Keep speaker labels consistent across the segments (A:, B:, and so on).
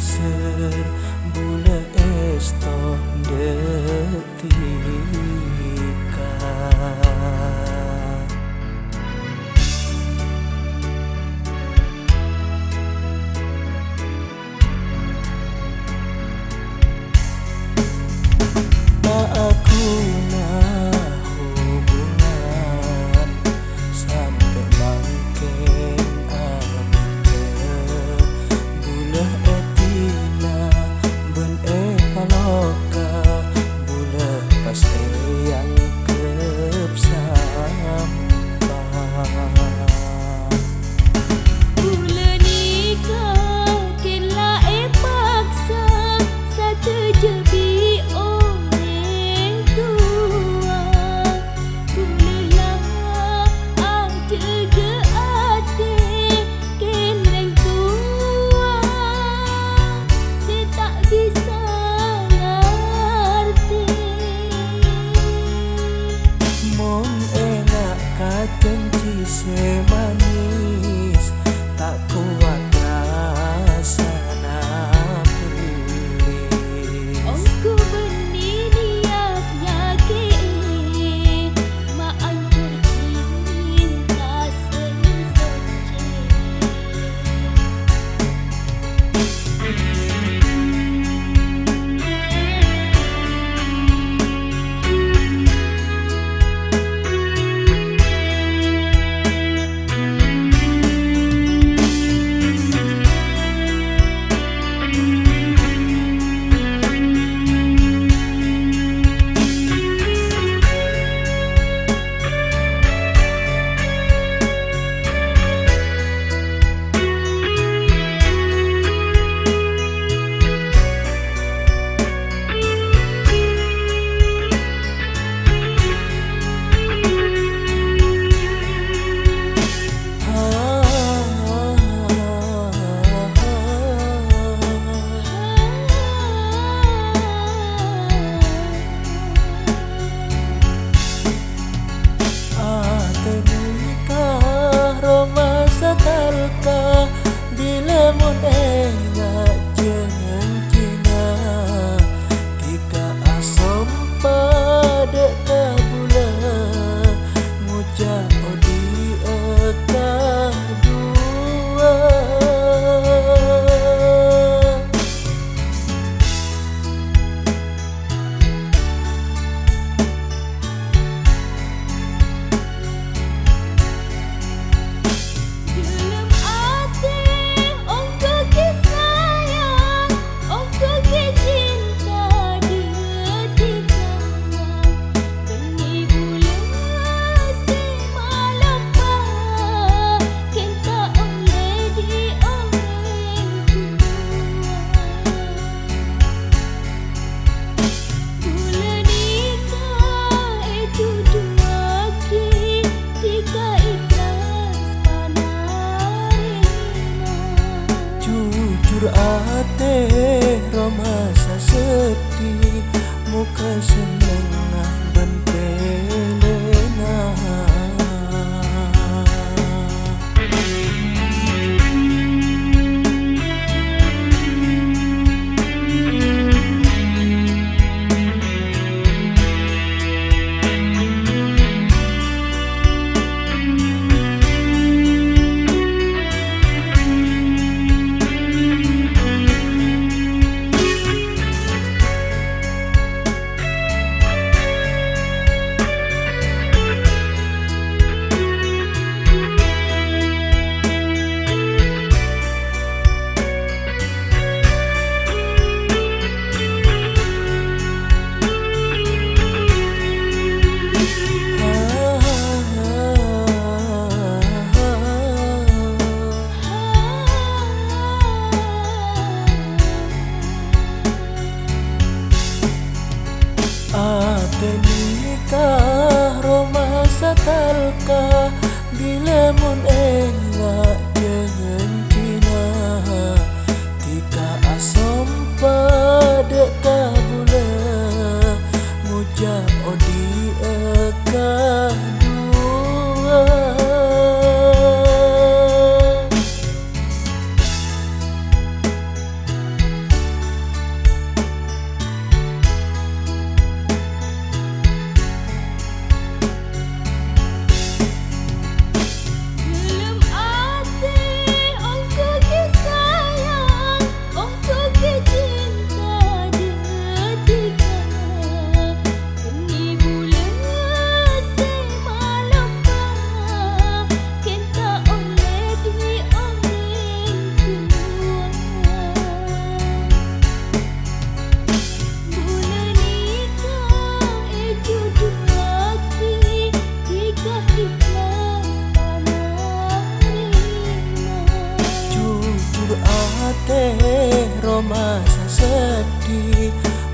A: serbula esto detika. Aku nah hubungan sampai mangkeng bulah etina ben paloka bulah pas yang kep sampah.
B: Bulan nikah kela paksa satu jebi
A: janji semanis tak kuat rasa nak beri.
B: Aku benih niatnya ke maanjur cinta sensoce. Bila mun enggak jantina tika asom pada kabula ngucap odi eka dua. Jujur ate romasa sedih muka seneng bentelena. Nikah romasa talka bila mun enggak jantina tika asom pada kabula muja odi eka dua.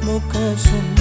A: muka senang